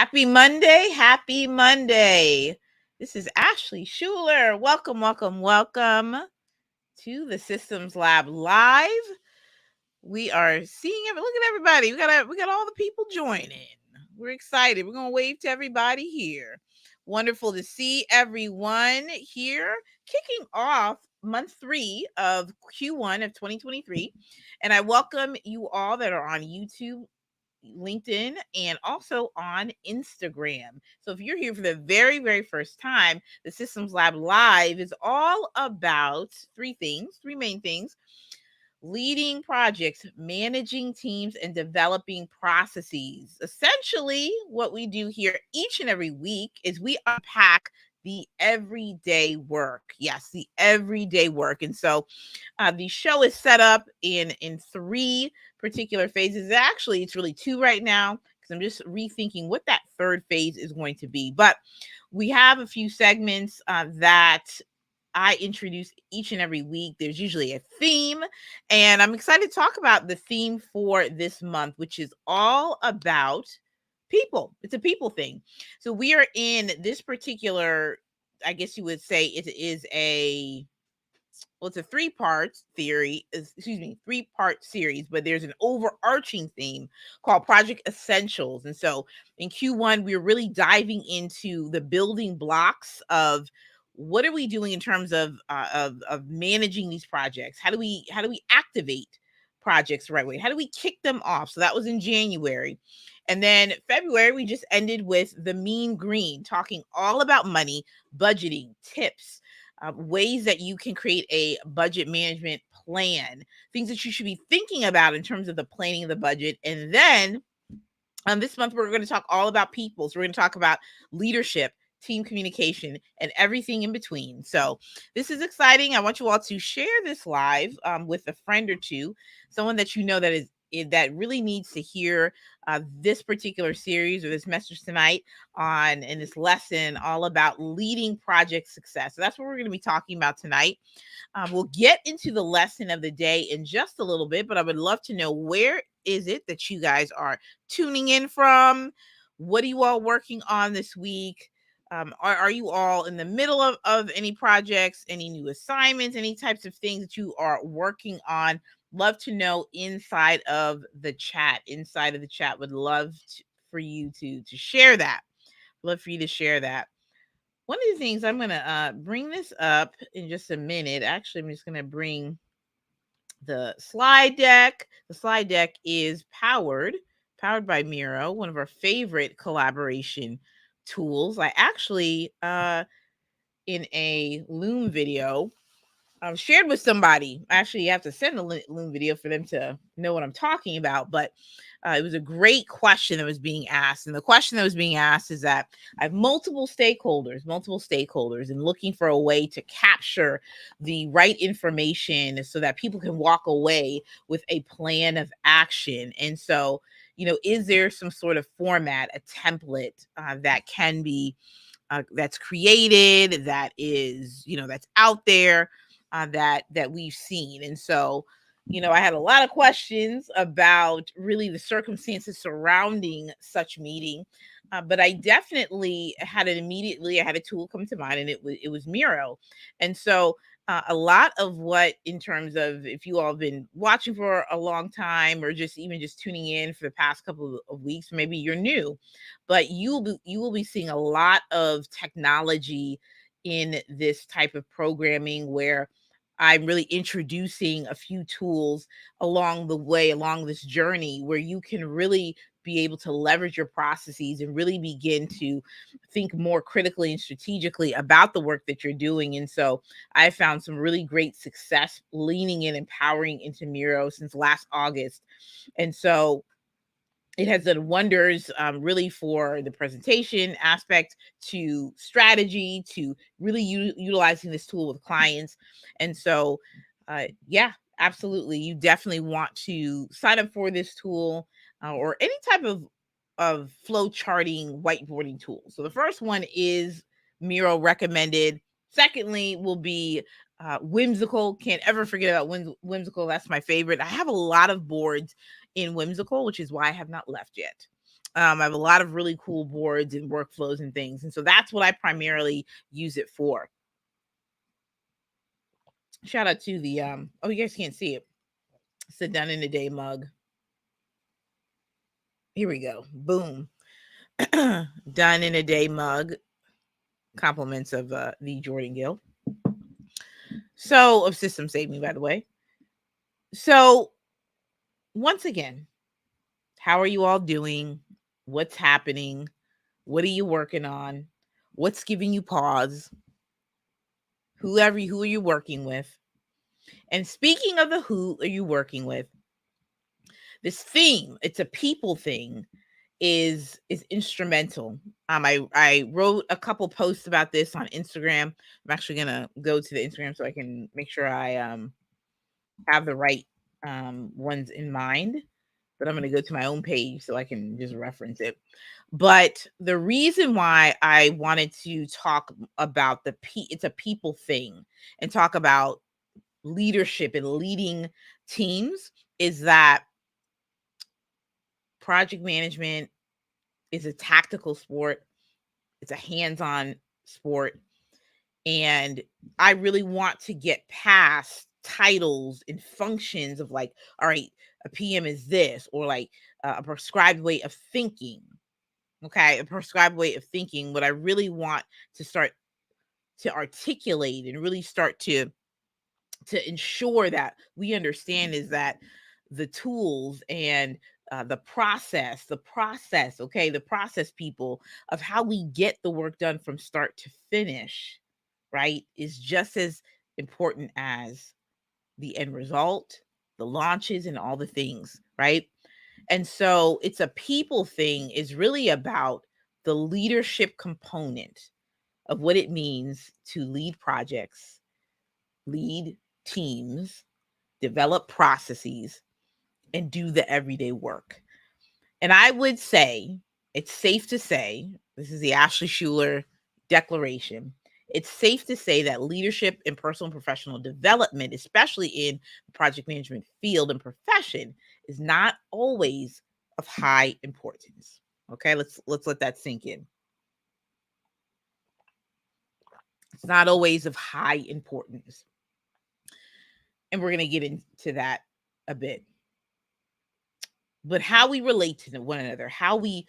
Happy Monday. Happy Monday. This is Ashley Schuler. Welcome to the Systems Lab Live. We are seeing look at everybody. We got all the people joining. We're excited. We're going to wave to everybody here. Wonderful to see everyone here kicking off month 3 of Q1 of 2023. And I welcome you all that are on YouTube, LinkedIn, and also on Instagram. So if you're here for the very, very first time, the Systems Lab Live is all about three main things: leading projects, managing teams, and developing processes. Essentially, what we do here each and every week is we unpack the everyday work. Yes, the everyday work. And so the show is set up in 3 particular phases. Actually, it's really 2 right now because I'm just rethinking what that third phase is going to be. But we have a few segments that I introduce each and every week. There's usually a theme, and I'm excited to talk about the theme for this month, which is all about people. It's a people thing. So we are in this particular, I guess you would say it is it's a 3-part series, but there's an overarching theme called Project Essentials. And so in Q1, we're really diving into the building blocks of what are we doing in terms of managing these projects? How do we activate projects the right way? How do we kick them off? So that was in January. And then February, we just ended with the mean green, talking all about money, budgeting, tips, ways that you can create a budget management plan, things that you should be thinking about in terms of the planning of the budget. And then this month, we're going to talk all about people. So we're going to talk about leadership, team communication, and everything in between. So this is exciting. I want you all to share this live with a friend or two, someone that you know that really needs to hear this particular series or this message tonight in this lesson all about leading project success. So that's what we're going to be talking about tonight. We'll get into the lesson of the day in just a little bit, but I would love to know, where is it that you guys are tuning in from? What are you all working on this week? Are you all in the middle of any projects, any new assignments, any types of things that you are working on? Love to know inside of the chat. Would love for you to share that. Love for you to share that. One of the things, I'm going to bring this up in just a minute. Actually, I'm just going to bring the slide deck. The slide deck is powered by Miro, one of our favorite collaboration tools. I actually, in a Loom video, shared with somebody. Actually, you have to send a Loom video for them to know what I'm talking about. But it was a great question that was being asked. And the question that was being asked is that I have multiple stakeholders, and looking for a way to capture the right information so that people can walk away with a plan of action. And so, is there some sort of format, a template that can be that's created, that is, that's out there, that we've seen. And so, I had a lot of questions about really the circumstances surrounding such meeting, but I definitely had I had a tool come to mind, and it was Miro. And so a lot of what, in terms of, if you all have been watching for a long time, or just tuning in for the past couple of weeks, maybe you're new, but you will be seeing a lot of technology in this type of programming, where I'm really introducing a few tools along the way, along this journey, where you can really be able to leverage your processes and really begin to think more critically and strategically about the work that you're doing. And so I found some really great success leaning in, empowering into Miro since last August. And so it has done wonders, really, for the presentation aspect, to strategy, to really utilizing this tool with clients. And so, yeah, absolutely. You definitely want to sign up for this tool, or any type of flow charting, whiteboarding tool. So the first one is Miro recommended. Secondly will be Whimsical. Can't ever forget about Whimsical. That's my favorite. I have a lot of boards in Whimsical, which is why I have not left yet. I have a lot of really cool boards and workflows and things. And so that's what I primarily use it for. Shout out to the, oh, you guys can't see it. It's the done in a day mug. Here we go. Boom. Done in a day mug. Compliments of the Jordan Gill. So, of System Saving, by the way. So, once again, how are you all doing? What's happening? What are you working on? What's giving you pause? Who are you working with? And speaking of the who are you working with, this theme, it's a people thing, is instrumental. I wrote a couple posts about this on Instagram. I'm actually gonna go to the Instagram so I can make sure I have the right ones in mind. But I'm gonna go to my own page so I can just reference it. But the reason why I wanted to talk about it's a people thing and talk about leadership and leading teams is that project management is a tactical sport. It's a hands-on sport. And I really want to get past titles and functions of like, all right, a PM is this, or like a prescribed way of thinking. Okay, a prescribed way of thinking. What I really want to start to articulate and really start to ensure that we understand is that the tools and okay, the process, people, of how we get the work done from start to finish, right, is just as important as the end result, the launches, and all the things, right? And so it's a people thing is really about the leadership component of what it means to lead projects, lead teams, develop processes, and do the everyday work. And I would say, it's safe to say, this is the Ashley Schuler Declaration. It's safe to say that leadership and personal and professional development, especially in the project management field and profession, is not always of high importance. Okay, let's let that sink in. It's not always of high importance. And we're going to get into that a bit. But how we relate to one another, how we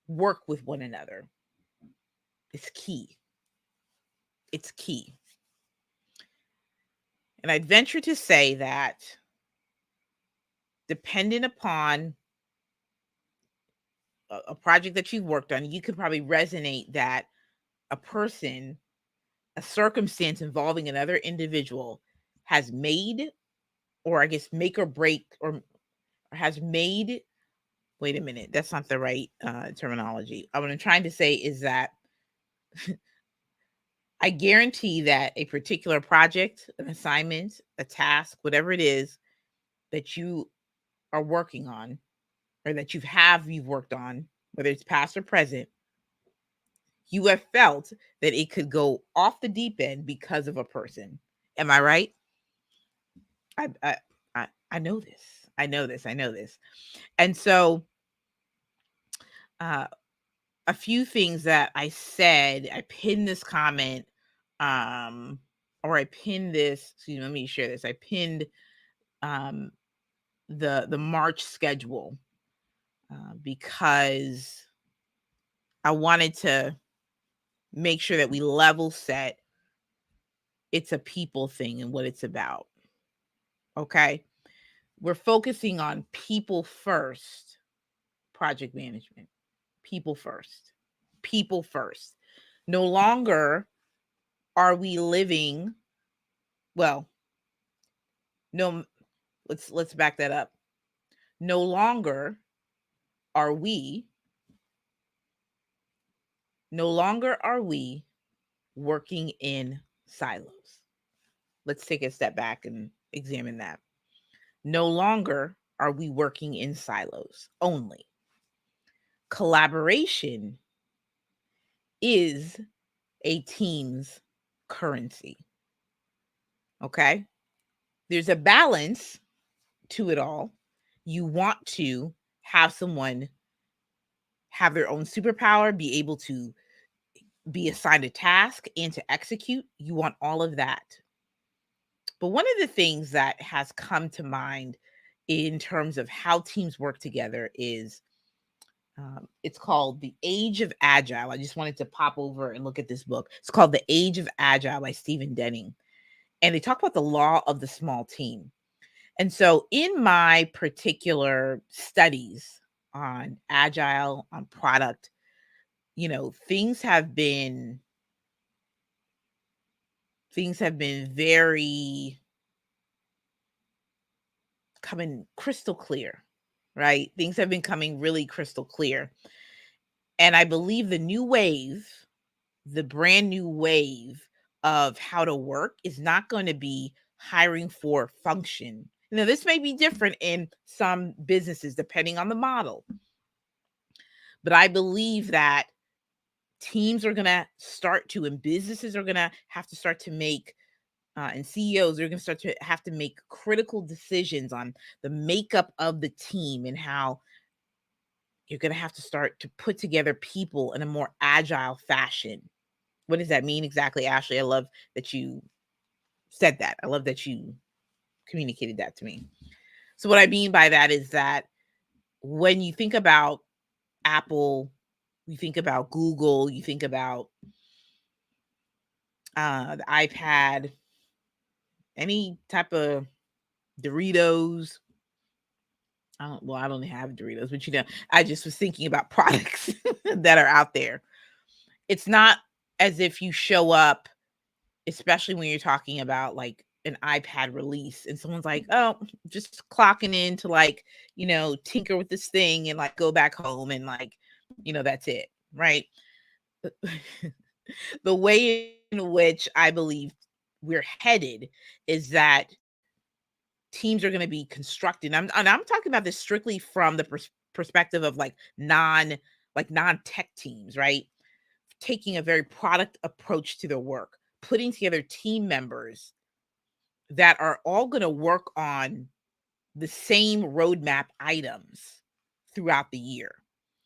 work with one another is key. It's key. And I'd venture to say that depending upon a project that you've worked on, you could probably resonate that a person, a circumstance involving another individual has made, or I guess make or break, or has made, wait a minute, that's not the right terminology. What I'm trying to say is that I guarantee that a particular project, an assignment, a task, whatever it is that you are working on, or that you've worked on, whether it's past or present, you have felt that it could go off the deep end because of a person. Am I right? I know this. I know this. I know this. And so uh a few things that I said, I pinned this comment, or I pinned this, excuse me, let me share this. I pinned um the March schedule because I wanted to make sure that we level set. It's a people thing and what it's about. Okay. We're focusing on people first, project management. People first. People first. No longer are we living, well, no, let's back that up. No longer are we, no longer are we working in silos. Let's take a step back and examine that. No longer are we working in silos only. Collaboration is a team's currency. Okay? There's a balance to it all. You want to have someone have their own superpower, be able to be assigned a task and to execute. You want all of that. But one of the things that has come to mind in terms of how teams work together is it's called The Age of Agile. I just wanted to pop over and look at this book. It's called The Age of Agile by Stephen Denning. And they talk about the law of the small team. And so in my particular studies on agile, on product, things have been very coming crystal clear, right? Things have been coming really crystal clear. And I believe the brand new wave of how to work is not going to be hiring for function. This may be different in some businesses depending on the model, but I believe that teams are going to start to, and businesses are going to have to start to make, and CEOs are going to start to have to make critical decisions on the makeup of the team and how you're going to have to start to put together people in a more agile fashion. What does that mean exactly, Ashley? I love that you said that. I love that you communicated that to me. So what I mean by that is that when you think about Apple, you think about Google, you think about the iPad, any type of Doritos. I don't have Doritos, but I just was thinking about products that are out there. It's not as if you show up, especially when you're talking about like an iPad release and someone's like, oh, just clocking in to like, tinker with this thing and like go back home and like, that's it. Right. The way in which I believe we're headed is that teams are going to be constructed. And I'm talking about this strictly from the perspective of like non-tech teams, right? Taking a very product approach to their work, putting together team members that are all going to work on the same roadmap items throughout the year.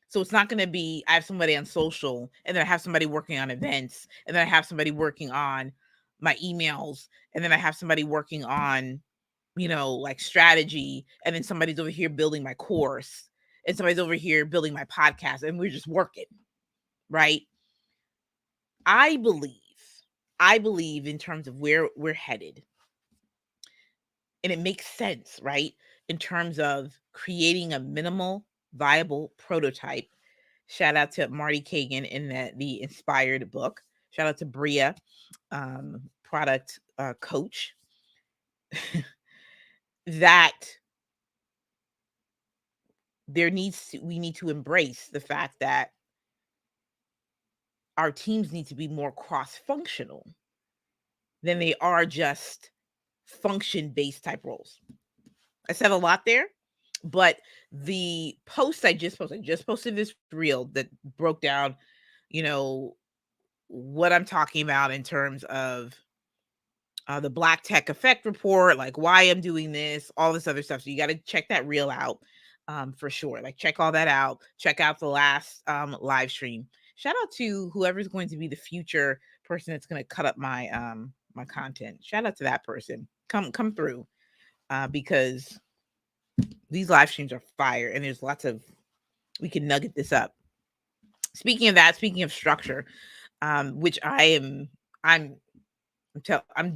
So it's not going to be, I have somebody on social and then I have somebody working on events and then I have somebody working on my emails and then I have somebody working on, like strategy. And then somebody's over here building my course and somebody's over here building my podcast and we're just working, right? I believe, in terms of where we're headed, and it makes sense, right? In terms of creating a minimal viable prototype. Shout out to Marty Kagan in the Inspired book. Shout out to Bria, product coach. That we need to embrace the fact that our teams need to be more cross-functional than they are just function-based type roles. I said a lot there, but the post I just posted this reel that broke down, what I'm talking about in terms of the Black Tech Effect report, like why I'm doing this, all this other stuff. So you got to check that reel out for sure. Like check all that out. Check out the last live stream. Shout out to whoever's going to be the future person that's going to cut up my my content. Shout out to that person. Come through because these live streams are fire and there's lots of, we can nugget this up. Speaking of that, speaking of structure, which I'm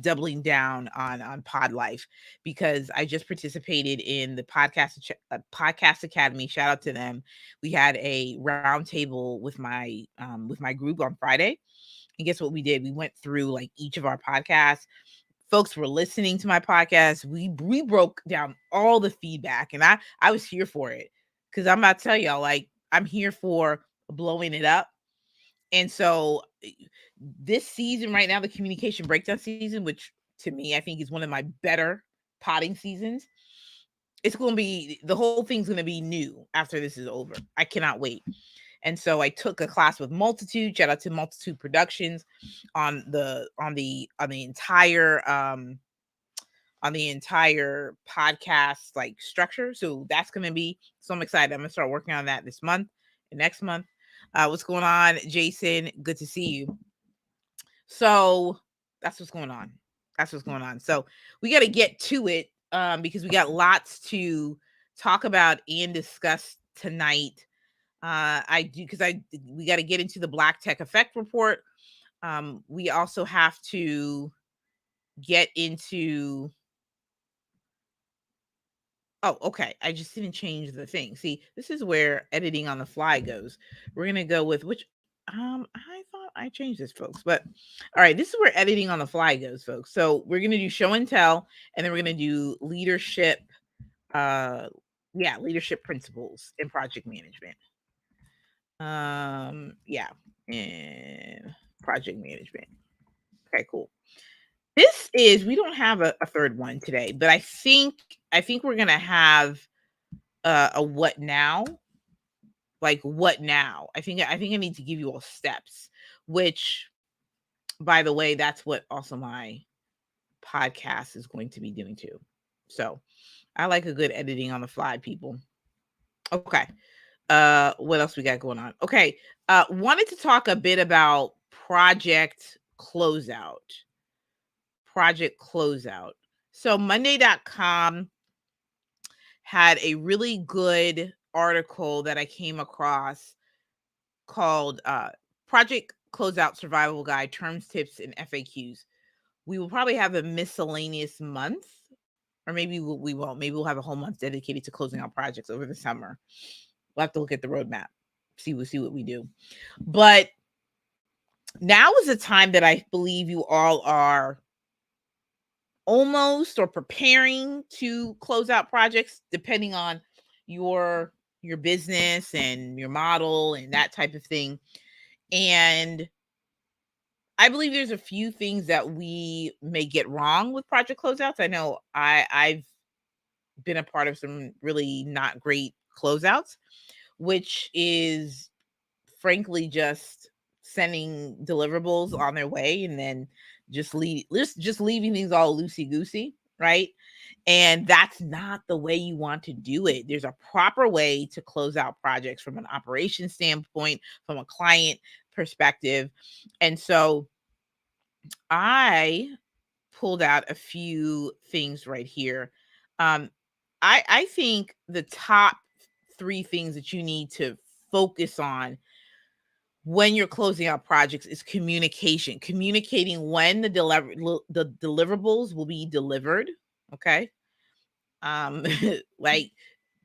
doubling down on Pod Life because I just participated in the podcast academy. Shout out to them. We had a roundtable with my group on Friday, and guess what we did? We went through like each of our podcasts. Folks were listening to my podcast. We broke down all the feedback, and I was here for it because I'm about to tell y'all, like, I'm here for blowing it up. And so this season right now, the communication breakdown season, which to me I think is one of my better potting seasons, it's going to be, the whole thing's going to be new after this is over. I cannot wait. And so I took a class with Multitude. Shout out to Multitude Productions on the entire podcast like structure. So that's going to be, so I'm excited. I'm going to start working on that this month next month. What's going on, Jason? Good to see you. So that's what's going on. That's what's going on. So we got to get to it because we got lots to talk about and discuss tonight. We got to get into the Black Tech Effect report. We also have to get into. Oh, okay. I just didn't change the thing. See, this is where editing on the fly goes. We're gonna go with which. I thought I changed this, folks. But all right, this is where editing on the fly goes, folks. So we're gonna do show and tell, and then we're gonna do leadership. Leadership principles in project management. Yeah, and project management. Okay, cool. This is we don't have a third one today, but I think we're gonna have a what now, like what now. I think I need to give you all steps, which by the way, that's what also my podcast is going to be doing too. So I like a good editing on the fly, people. Okay. What else we got going on? Okay. Wanted to talk a bit about closeout project closeout. So monday.com had a really good article that I came across called Project Closeout Survival Guide Terms, Tips, and FAQs. We will probably have a miscellaneous month, or maybe we won't. Maybe we'll have a whole month dedicated to closing out projects over the summer. We'll have to look at the roadmap, see what we do. But now is the time that I believe you all are almost or preparing to close out projects, depending on your business and your model and that type of thing. And I believe there's a few things that we may get wrong with project closeouts. I know I've been a part of some really not great closeouts, which is frankly just sending deliverables on their way and then just leaving things all loosey goosey, right? And that's not the way you want to do it. There's a proper way to close out projects from an operations standpoint, from a client perspective. And so I pulled out a few things right here. Um, I think the top three things that you need to focus on when you're closing out projects is communicating when the deliverables will be delivered. Okay. um like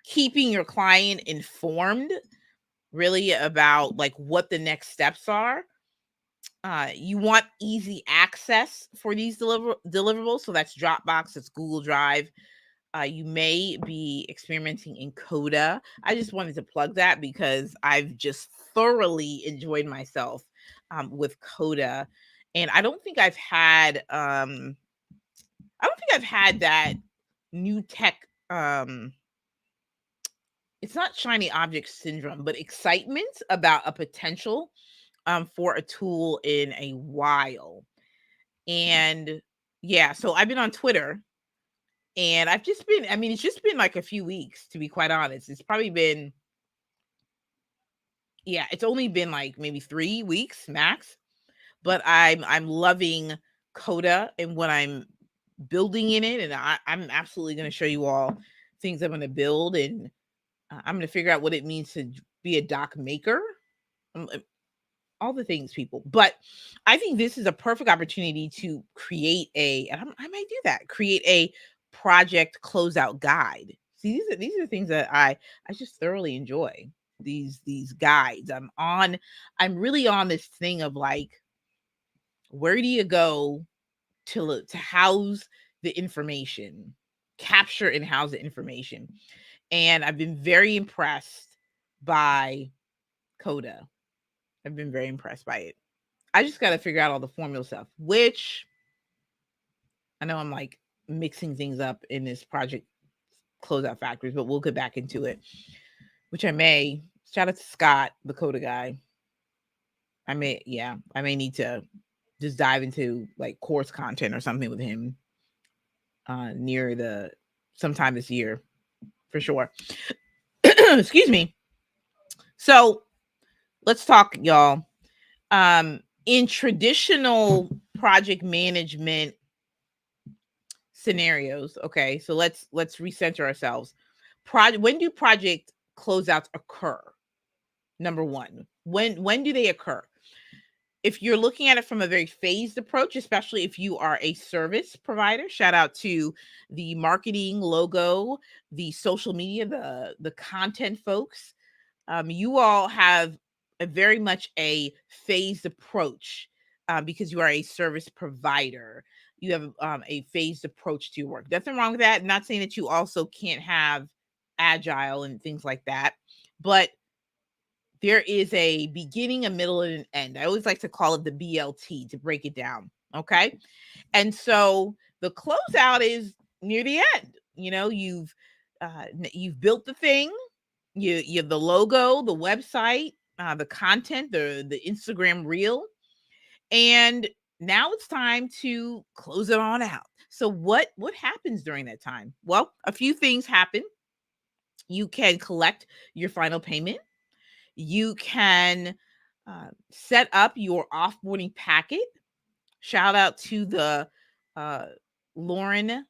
keeping your client informed really about like what the next steps are. You want easy access for these deliverables, so that's Dropbox, it's Google Drive. You may be experimenting in Coda. I just wanted to plug that because I've just thoroughly enjoyed myself with Coda, and I don't think I've had that new tech. It's not shiny object syndrome, but excitement about a potential for a tool in a while. And yeah, so I've been on Twitter and it's just been like a few weeks, to be quite honest. It's probably been, yeah, it's only been like maybe 3 weeks max, but I'm loving Coda and what I'm building in it. And I'm absolutely going to show you all things I'm going to build, and I'm going to figure out what it means to be a doc maker. All the things, people. But I think this is a perfect opportunity to create I might do that, create a project closeout guide. See, these are things that I just thoroughly enjoy. These guides. I'm really on this thing of like, where do you go to house the information, capture and house the information? And I've been very impressed by Coda. I've been very impressed by it. I just got to figure out all the formula stuff, which I know I'm like mixing things up in this project closeout factories, but we'll get back into it, which I may. Shout out to Scott, the Coda guy. I may need to just dive into like course content or something with him near the sometime this year for sure. Excuse me. So let's talk, y'all. In traditional project management scenarios, okay, so let's recenter ourselves. When do project closeouts occur? Number one, when do they occur? If you're looking at it from a very phased approach, especially if you are a service provider, shout out to the marketing, logo, the social media, the content folks. You all have a very much a phased approach, because you are a service provider. You have a phased approach to your work. Nothing wrong with that. Not saying that you also can't have agile and things like that, but there is a beginning, a middle, and an end. I always like to call it the BLT to break it down. Okay. And so the closeout is near the end. You've built the thing, you have the logo, the website, the content, the Instagram reel, and now it's time to close it on out. So what happens during that time? Well, a few things happen. You can collect your final payment. You can set up your offboarding packet. Shout out to the uh, Lauren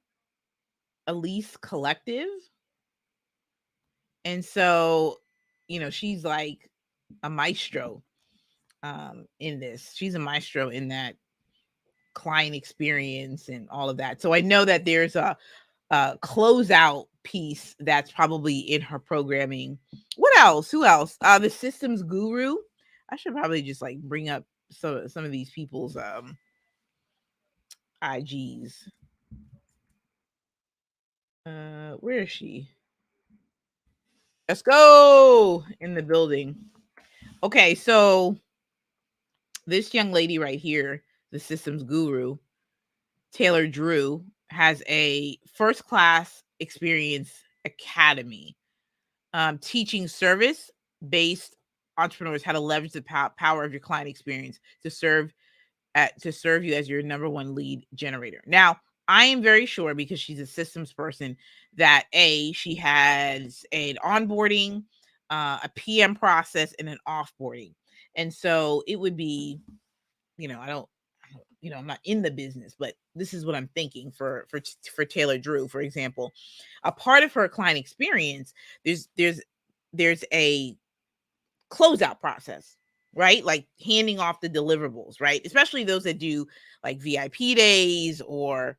Elise Collective. And so, she's like a maestro in this. She's a maestro in that client experience and all of that. So I know that there's a closeout piece that's probably in her programming. What else? Who else? The systems guru. I should probably just like bring up some of these people's IGs. Where is she? Let's go in the building. Okay, so this young lady right here, the systems guru, Taylor Drew, has a first class experience academy, teaching service based entrepreneurs how to leverage the power of your client experience to serve you as your number one lead generator. Now, I am very sure, because she's a systems person, that she has an onboarding, a PM process, and an offboarding. And so it would be, I don't, I'm not in the business, but this is what I'm thinking for Taylor Drew, for example. A part of her client experience, there's a closeout process, right? Like handing off the deliverables, right? Especially those that do like VIP days, or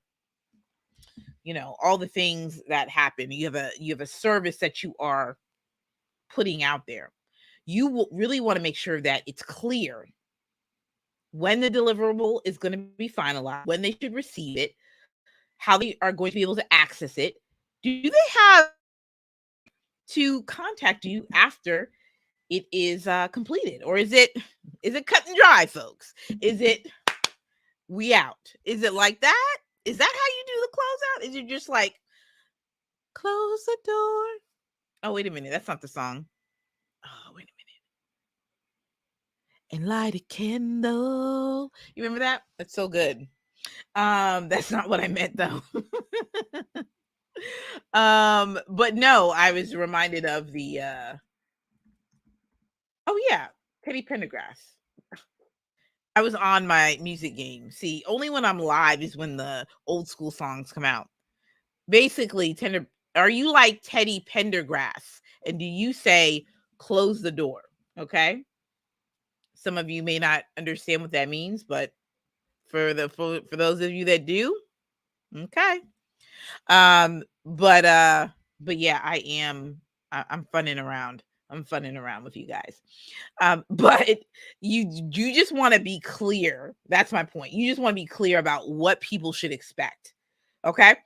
all the things that happen. You have a service that you are putting out there. You will really want to make sure that it's clear when the deliverable is going to be finalized, when they should receive it, how they are going to be able to access it. Do they have to contact you after it is completed, or is it cut and dry, folks? Is it we out? Is it like that? Is that how you do the closeout? Is it just like close the door? Oh, wait a minute, that's not the song. Oh, wait a minute. And light a candle. You remember that? That's so good. That's not what I meant though. But no, I was reminded of the oh yeah, Teddy Pendergrass. I was on my music game. See, only when I'm live is when the old school songs come out. Basically, are you like Teddy Pendergrass? And do you say close the door? Okay. Some of you may not understand what that means, but for those of you that do, okay. But yeah, I'm funning around. I'm funning around with you guys. But you just want to be clear. That's my point. You just want to be clear about what people should expect. Okay.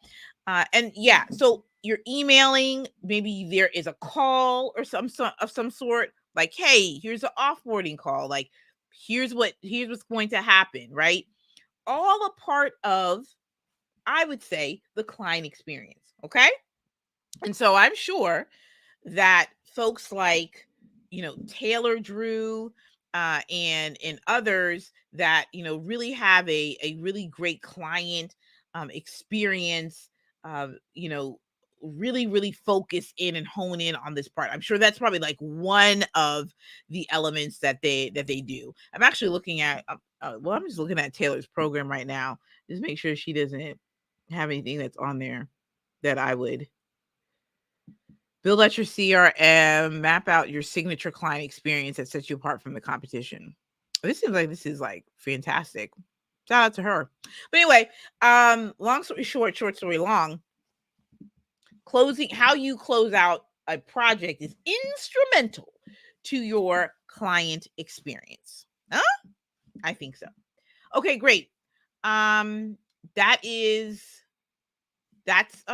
And yeah, so you're emailing, maybe there is a call or of some sort, like, hey, here's an offboarding call, like here's what's going to happen, right? All a part of, I would say, the client experience. Okay. And so I'm sure that folks like, Taylor Drew, and others that, really have a really great client experience, you know, really focus in and hone in on this part. I'm sure that's probably like one of the elements that they do. I'm actually looking at well, I'm just looking at Taylor's program right now. Just make sure she doesn't have anything that's on there that I would build out your CRM, map out your signature client experience that sets you apart from the competition. This seems like this is like fantastic. Shout out to her. But anyway, long story short story long, how you close out a project is instrumental to your client experience. Huh? I think so. Okay, great. Um, that is that's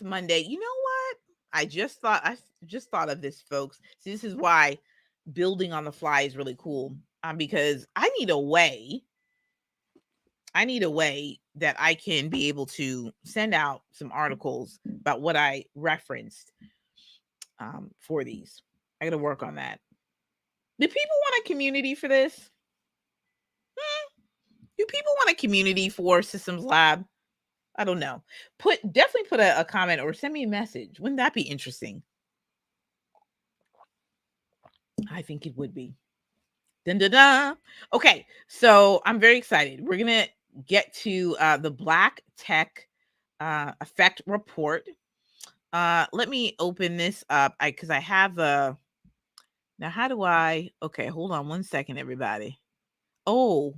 Monday. You know what? I just thought of this, folks. See, this is why building on the fly is really cool. Because I need a way that I can be able to send out some articles about what I referenced for these. I got to work on that. Do people want a community for this? Do people want a community for Systems Lab? I don't know. Definitely put a comment or send me a message. Wouldn't that be interesting? I think it would be. Dun, dun, dun. Okay, so I'm very excited. We're gonna get to the Black Tech Effect report. Let me open this up because I have a. Now, how do I? Okay, hold on one second, everybody. Oh,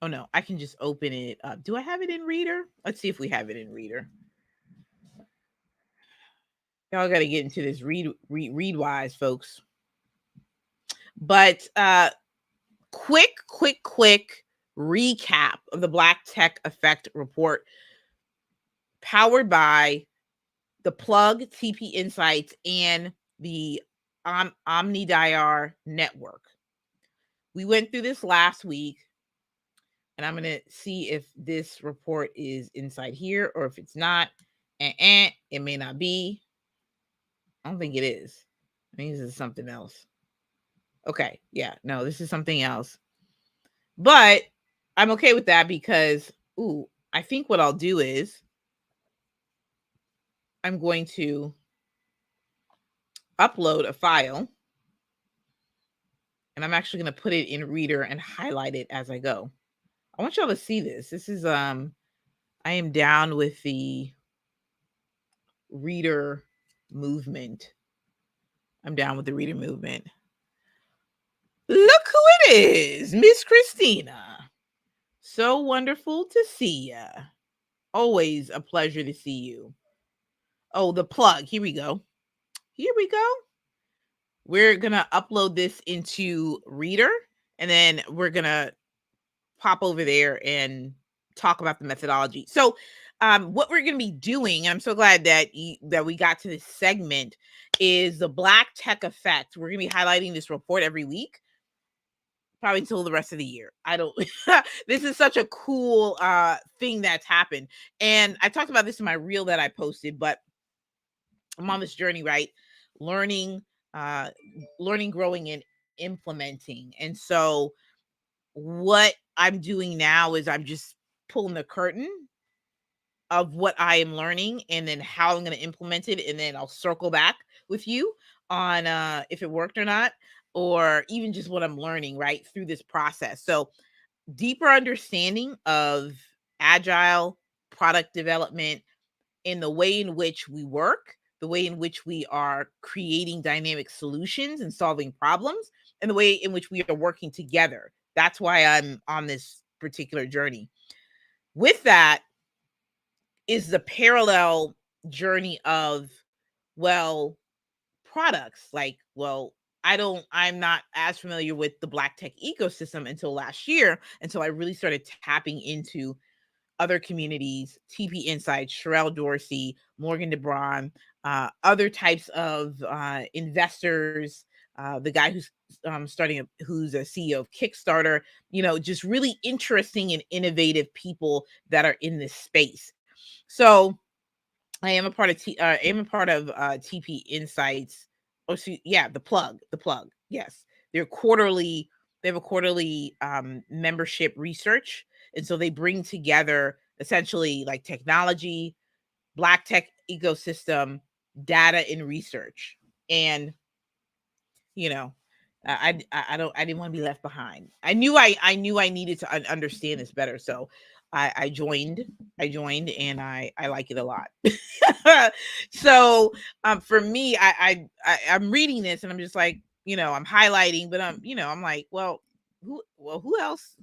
oh no, I can just open it up. Do I have it in Reader? Let's see if we have it in Reader. Y'all got to get into this read-wise, folks. But quick recap of the Black Tech Effect report, powered by the Plug, TP Insights, and the OmniDIR network. We went through this last week, and I'm going to see if this report is inside here or if it's not. It may not be. I don't think it is. I think this is something else. Okay. Yeah. No, this is something else. But I'm okay with that because, I think what I'll do is I'm going to upload a file, and I'm actually going to put it in Reader and highlight it as I go. I want y'all to see this. This is I am down with the Reader movement. I'm down with the Reader movement. Look who it is, Miss Christina. So wonderful to see ya. Always a pleasure to see you. Oh, the plug. Here we go. Here we go. We're going to upload this into Reader, and then we're going to pop over there and talk about the methodology. So what we're going to be doing, and I'm so glad that we got to this segment, is the Black Tech Effect. We're going to be highlighting this report every week, probably until the rest of the year. I don't this is such a cool thing that's happened. And I talked about this in my reel that I posted, but I'm on this journey, right? Learning, growing, and implementing. And so what I'm doing now is I'm just pulling the curtain of what I am learning and then how I'm going to implement it. And then I'll circle back with you on if it worked or not, or even just what I'm learning right through this process. So deeper understanding of agile product development in the way in which we work, the way in which we are creating dynamic solutions and solving problems, and the way in which we are working together. That's why I'm on this particular journey. With that is the parallel journey of, well, products. Like, well, I'm not as familiar with the Black tech ecosystem until last year, until I really started tapping into other communities, TP Insights, Sherelle Dorsey, Morgan DeBron, other types of investors, the guy who's who's a CEO of Kickstarter, just really interesting and innovative people that are in this space. So I am a part of TP Insights. Oh, yeah, the plug. Yes, they have a quarterly membership research, and so they bring together essentially like technology, Black tech ecosystem data and research. And you know, I didn't want to be left behind. I knew I needed to understand this better. So I joined, and I like it a lot. So for me, I'm reading this and I'm just like, I'm highlighting, but I'm like, who else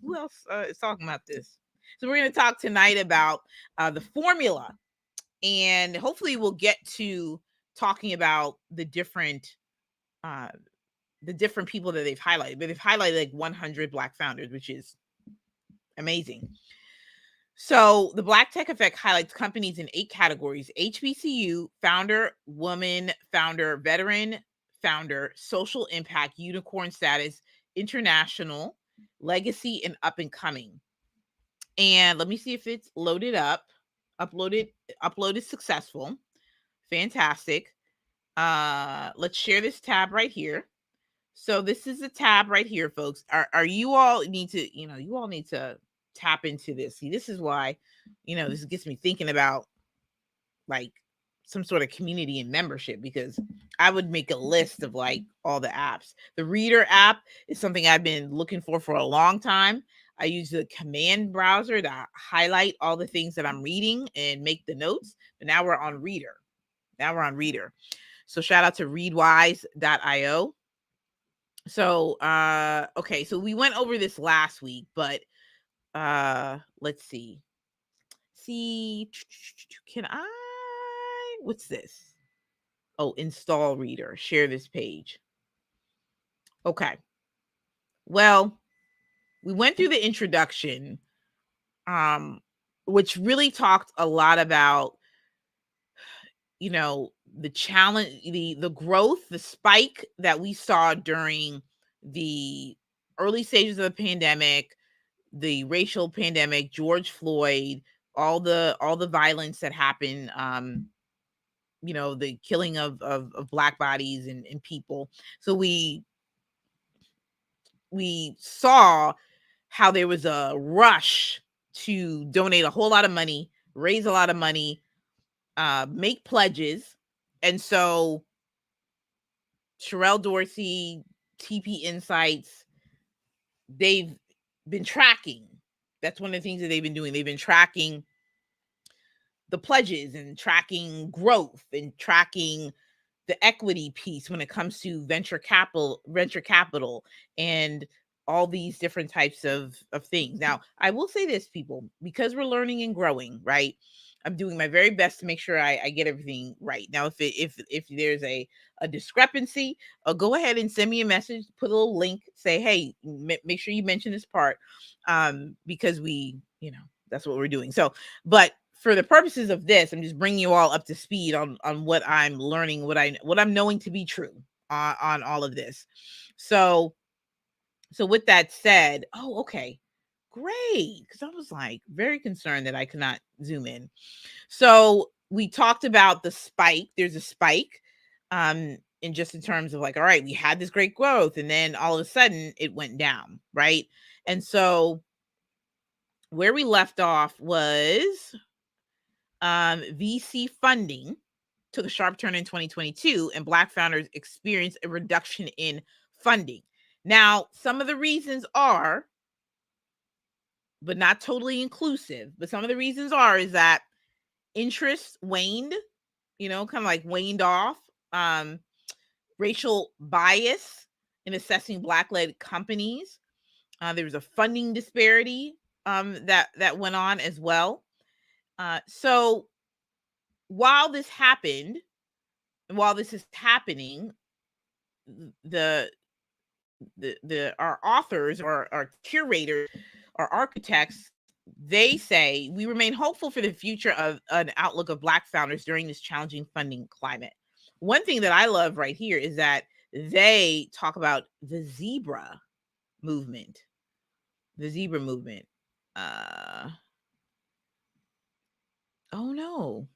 is talking about this? So we're going to talk tonight about the formula, and hopefully we'll get to talking about uh, the different people that they've highlighted. But they've highlighted like 100 Black founders, which is amazing. So the Black Tech Effect highlights companies in 8 categories: HBCU, founder, woman, founder, veteran, founder, social impact, unicorn status, international, legacy, and up and coming. And let me see if it's loaded up. Uploaded successful. Fantastic. Let's share this tab right here. So this is the tab right here, folks. Are you all need to, you all need to tap into this. See, this is why, this gets me thinking about like some sort of community and membership, because I would make a list of like all the apps. The Reader app is something I've been looking for a long time. I use the command browser to highlight all the things that I'm reading and make the notes. But now we're on Reader. So shout out to readwise.io. So okay, so we went over this last week, but let's see. Can I, what's this? Oh, install Reader, share this page. Okay. Well, we went through the introduction, which really talked a lot about, the challenge, the growth, the spike that we saw during the early stages of the pandemic, the racial pandemic, George Floyd, all the violence that happened, the killing of Black bodies and people. So we saw how there was a rush to donate a whole lot of money, raise a lot of money, make pledges. And so Sherelle Dorsey, TP Insights, they've been tracking. That's one of the things that they've been doing. They've been tracking the pledges and tracking growth and tracking the equity piece when it comes to venture capital and all these different types of things. Now, I will say this, people, because we're learning and growing, right? I'm doing my very best to make sure I get everything right. Now, if there's a discrepancy, go ahead and send me a message, put a little link, say, hey, make sure you mention this part, because that's what we're doing. So, but for the purposes of this, I'm just bringing you all up to speed on what I'm learning, what I'm knowing to be true on all of this. So with that said, okay, great, because I was like very concerned that I could not zoom in. So we talked about the spike. There's a spike, in terms of like, all right, we had this great growth, and then all of a sudden it went down, right? And so where we left off was VC funding took a sharp turn in 2022, and Black founders experienced a reduction in funding. Now, some of the reasons are, but not totally inclusive, but some of the reasons is that interest waned, kind of like waned off. Racial bias in assessing Black-led companies. There was a funding disparity that went on as well. So while this happened, while this is happening, our authors or our curators, our architects, they say we remain hopeful for the future of an outlook of Black founders during this challenging funding climate. One thing that I love right here is that they talk about the zebra movement. The zebra movement. Oh no.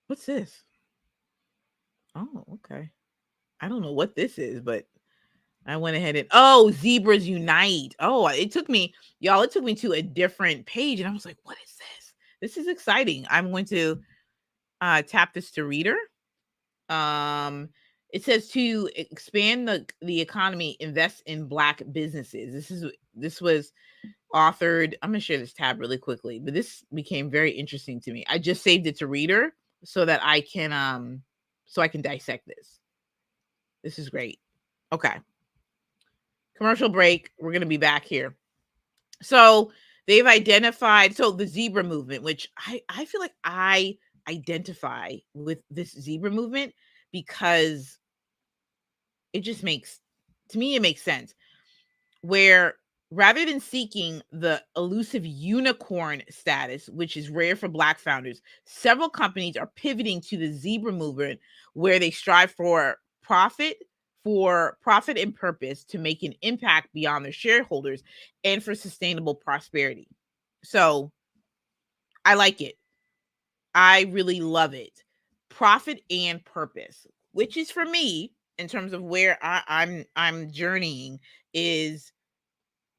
What's this? Oh, okay. I don't know what this is, but I went ahead and Zebras Unite. It took me to a different page, and I was like, what is this? This is exciting. I'm going to tap this to reader. It says to expand the economy, invest in Black businesses. This was authored. I'm gonna share this tab really quickly, but this became very interesting to me. I just saved it to reader so that I can dissect this. This is great. Okay. Commercial break. We're gonna be back here. So they've identified the zebra movement, which I feel like I identify with this zebra movement because it just makes sense, where rather than seeking the elusive unicorn status, which is rare for Black founders, several companies are pivoting to the zebra movement, where they strive for profit and purpose, to make an impact beyond their shareholders, and for sustainable prosperity. So I like it. I really love it. Profit and purpose, which is for me, in terms of where I'm journeying, is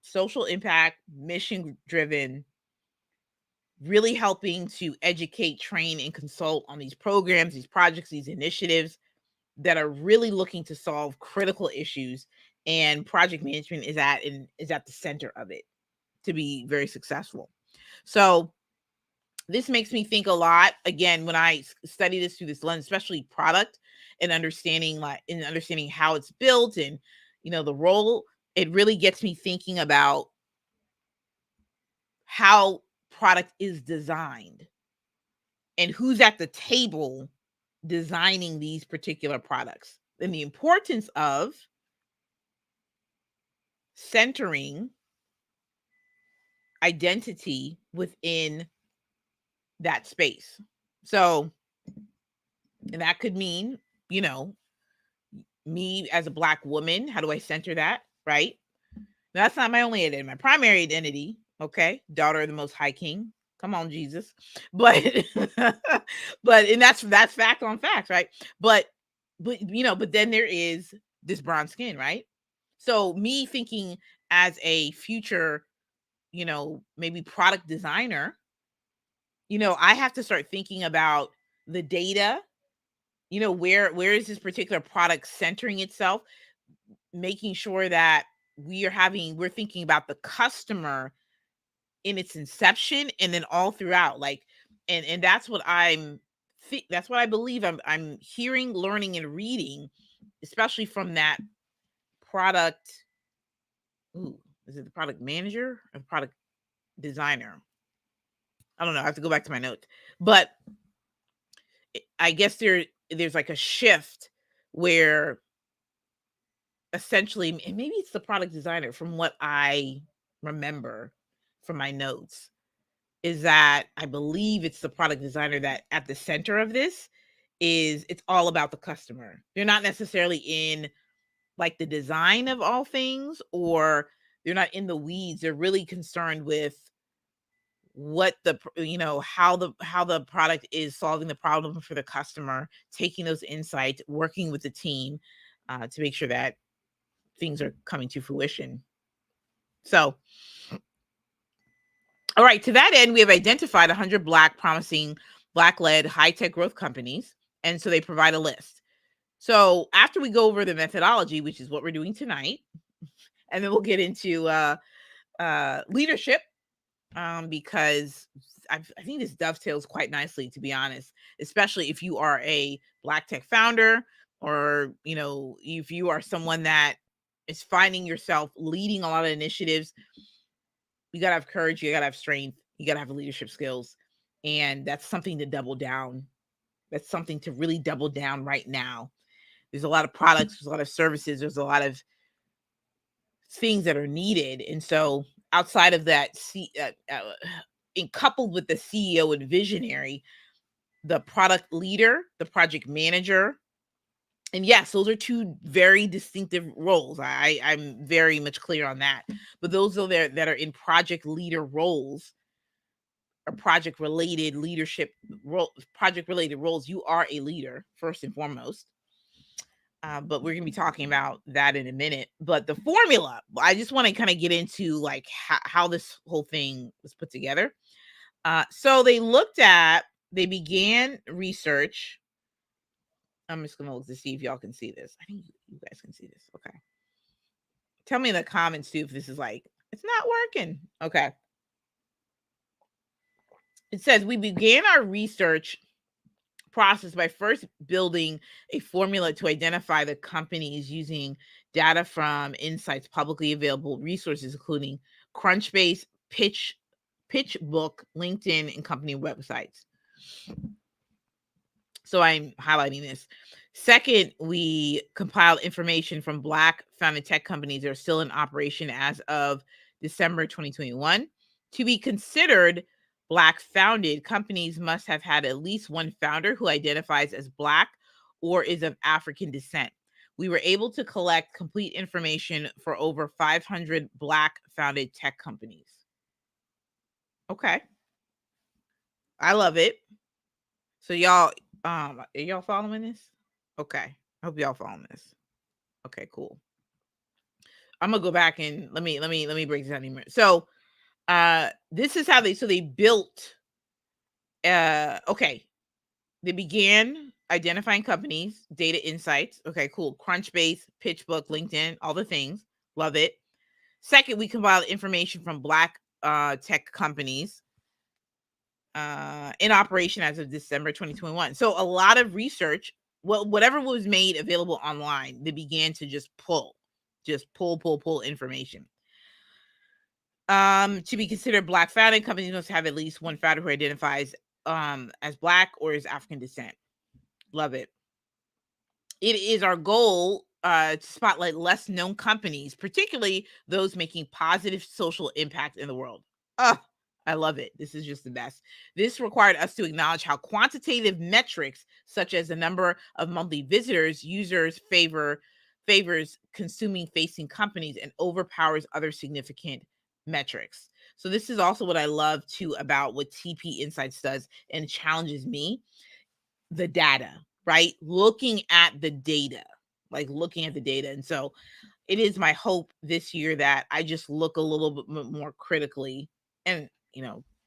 social impact, mission driven, really helping to educate, train, and consult on these programs, these projects, these initiatives that are really looking to solve critical issues. And project management is at the center of it to be very successful. So this makes me think a lot, again, when I study this through this lens, especially product and understanding how it's built, and the role. It really gets me thinking about how product is designed and who's at the table designing these particular products, and the importance of centering identity within that space. So, and that could mean, me as a Black woman, how do I center that, right? That's not my only identity, my primary identity, okay? Daughter of the Most High King. Come on, Jesus. But and that's fact on facts, right? But then there is this brown skin, right? So me thinking as a future, maybe product designer, I have to start thinking about the data, where is this particular product centering itself, making sure that we're thinking about the customer in its inception and then all throughout, like, and that's what that's what I believe I'm hearing, learning, and reading, especially from that product. Ooh, is it the product manager or the product designer? I don't know. I have to go back to my notes, but I guess there's like a shift where essentially, and maybe it's the product designer, from what I remember from my notes, is that I believe it's the product designer that at the center of this it's all about the customer. They're not necessarily in like the design of all things, or they're not in the weeds. They're really concerned with what how the product is solving the problem for the customer, taking those insights, working with the team to make sure that things are coming to fruition. So, all right, to that end, we have identified 100 promising Black-led high-tech growth companies, and so they provide a list. So after we go over the methodology, which is what we're doing tonight, and then we'll get into leadership, because I think this dovetails quite nicely, to be honest, especially if you are a Black tech founder, or if you are someone that is finding yourself leading a lot of initiatives. You got to have courage, you got to have strength, you got to have leadership skills, and that's something to double down. That's something to really double down right now. There's a lot of products, there's a lot of services, there's a lot of things that are needed. And so outside of that, in coupled with the CEO and visionary, the product leader, the project manager, and yes, those are two very distinctive roles. I'm very much clear on that. But those are there that are in project leader roles, or project related leadership role, project related roles. You are a leader first and foremost. But we're going to be talking about that in a minute. But the formula, I just want to kind of get into like how this whole thing was put together. So they began research. I'm just gonna look to see if y'all can see this. I think you guys can see this. Okay. Tell me in the comments too if this is like, it's not working. Okay. It says we began our research process by first building a formula to identify the companies using data from insights publicly available resources, including Crunchbase, PitchBook, LinkedIn, and company websites. So I'm highlighting this. Second, we compiled information from Black founded tech companies that are still in operation as of December 2021. To be considered Black founded, companies must have had at least one founder who identifies as Black or is of African descent. We were able to collect complete information for over 500 Black founded tech companies. Okay. I love it. So y'all, are y'all following this? Okay. I hope y'all following this. Okay, cool. I'm gonna go back and let me break this down even. So this is how they built okay. They began identifying companies, data insights. Okay, cool. Crunchbase, PitchBook, LinkedIn, all the things. Love it. Second, we compiled information from Black tech companies in operation as of December 2021. So a lot of research, whatever was made available online, they began to just pull information. To be considered Black founded, companies must have at least one founder who identifies as Black or is African descent. Love it. It is our goal to spotlight less known companies, particularly those making positive social impact in the world. Oh, I love it. This is just the best. This required us to acknowledge how quantitative metrics, such as the number of monthly visitors, users favors consuming facing companies and overpowers other significant metrics. So this is also what I love too about what TP Insights does and challenges me, the data, right? Looking at the data, And so it is my hope this year that I just look a little bit more critically. And,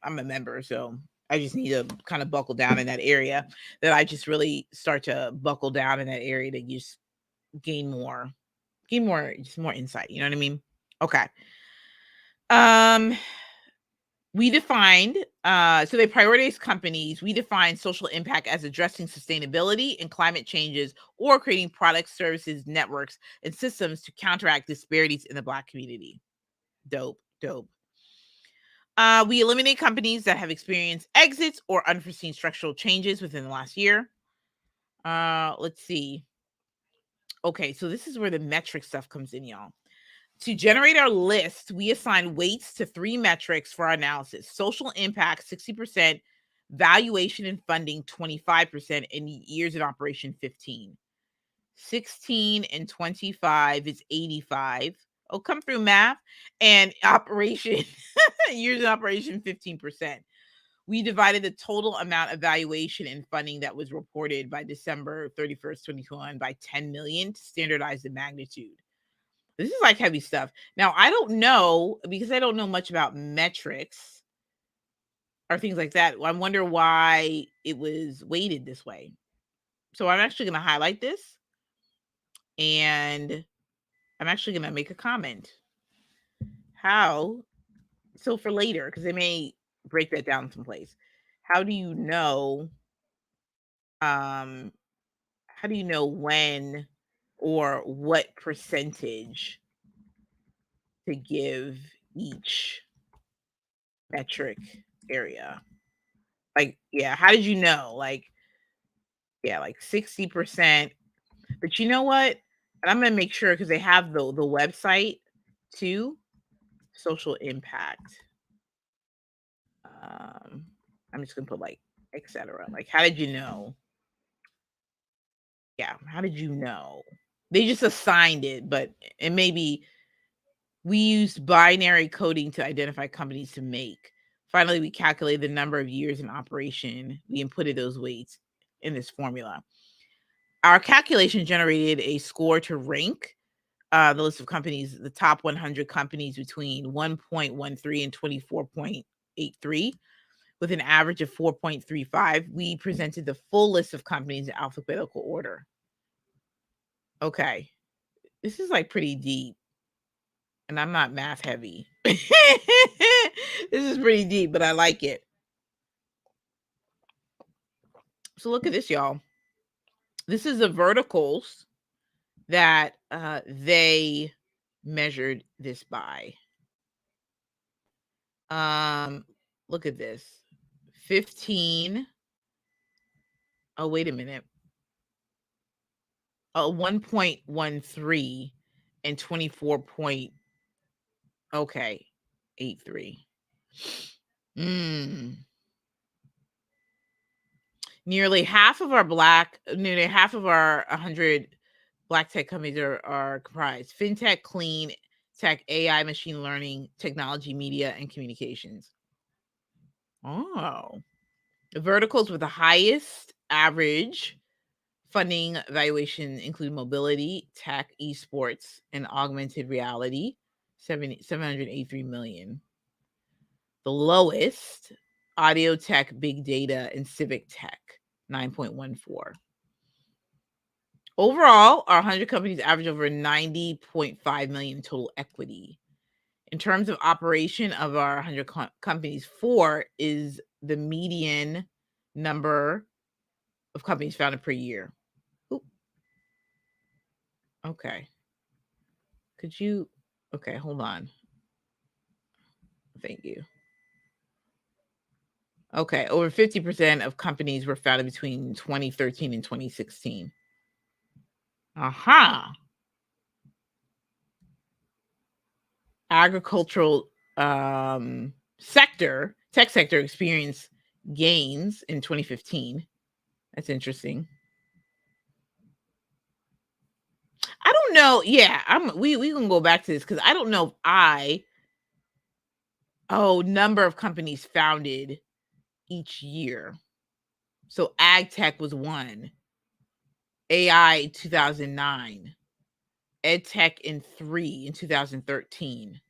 I'm a member, so I just need to kind of buckle down in that area, that I just really start to buckle down in that area to just gain more, just more insight. You know what I mean? Okay. Um, we defined, so they prioritize companies. We define social impact as addressing sustainability and climate changes or creating products, services, networks, and systems to counteract disparities in the Black community. Dope. We eliminate companies that have experienced exits or unforeseen structural changes within the last year. Let's see. Okay, so this is where the metric stuff comes in, y'all. To generate our list, we assign weights to 3 metrics for our analysis: social impact, 60%, valuation and funding, 25%, and years in operation, 15. 16 and 25 is 85. Oh, come through math. And operation, years in operation, 15%. We divided the total amount of valuation and funding that was reported by December 31st, 2021 by 10 million to standardize the magnitude. This is like heavy stuff. Now, I don't know, because I don't know much about metrics or things like that. I wonder why it was weighted this way. So I'm actually going to highlight this, and I'm actually going to make a comment. So for later, because they may break that down someplace. How do you know when or what percentage to give each metric area? Like, yeah, how did you know? Like, yeah, like 60%. But you know what? And I'm gonna make sure, because they have the website too. Social impact. I'm just gonna put like etc. Like, how did you know? Yeah, how did you know? They just assigned it, but it may be we used binary coding to identify companies to make. Finally, we calculated the number of years in operation. We inputted those weights in this formula. Our calculation generated a score to rank the list of companies, the top 100 companies between 1.13 and 24.83. with an average of 4.35. We presented the full list of companies in alphabetical order. Okay. This is like pretty deep, and I'm not math heavy. This is pretty deep, but I like it. So look at this, y'all. This is the verticals that they measured this by. Look at this. 15. Oh, wait a minute. 1.13 and 24 point. Okay, 83. Nearly half of our 100 Black tech companies are comprised: fintech, clean tech, AI, machine learning, technology, media, and communications. Oh, the verticals with the highest average funding valuation include mobility, tech, esports, and augmented reality, 783 million. The lowest, audio tech, big data, and civic tech, 9.14. Overall, our 100 companies average over 90.5 million total equity. In terms of operation of our 100 companies, 4 is the median number of companies founded per year. Ooh. Okay. Okay, hold on. Thank you. Okay, over 50% of companies were founded between 2013 and 2016. Aha. Agricultural tech sector experienced gains in 2015. That's interesting. I don't know. Yeah, we can go back to this because I don't know if number of companies founded each year. So ag tech was 1, AI 2009, ed tech in 3 in 2013.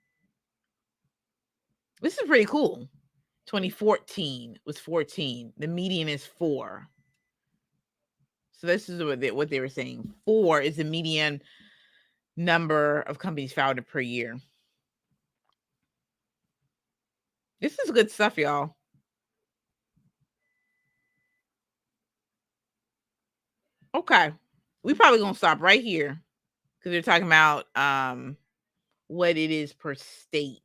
This is pretty cool. 2014 was 14. The median is 4. So this is what they were saying. 4 is the median number of companies founded per year. This is good stuff, y'all. Okay. We probably gonna stop right here because they're talking about what it is per state.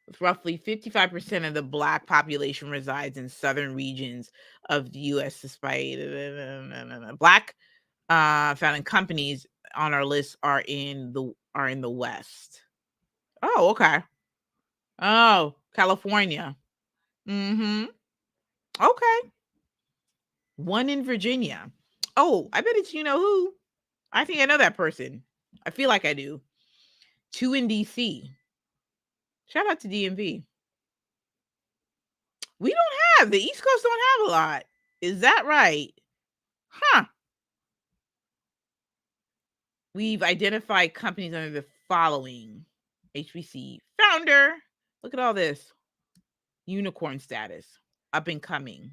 With roughly 55% of the Black population resides in southern regions of the U.S. Despite Black founding companies on our list are in the West. Oh, okay. Oh, California. Mm-hmm. Okay. 1 in Virginia. Oh, I bet it's you know who. I think I know that person. I feel like I do. 2 in DC. Shout out to DMV. We don't have the East Coast don't have a lot. Is that right? Huh. We've identified companies under the following: HBC founder. Look at all this. Unicorn status. Up and coming.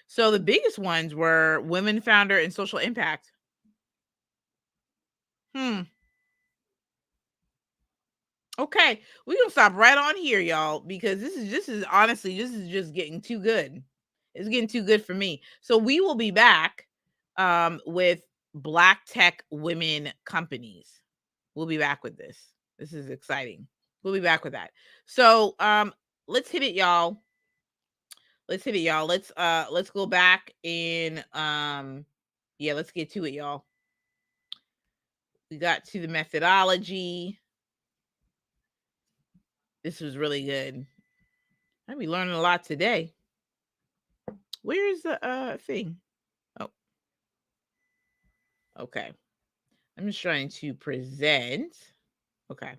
So the biggest ones were women founder and social impact. Okay, we're gonna stop right on here, y'all, because this is honestly, this is just getting too good. It's getting too good for me. So we will be back with Black tech women companies. We'll be back with this. This is exciting. We'll be back with that. So let's hit it, y'all. Let's hit it, y'all. Let's go back and yeah, let's get to it, y'all. We got to the methodology. This was really good. I'll be learning a lot today. Where is the thing? Oh, okay. I'm just trying to present. Okay.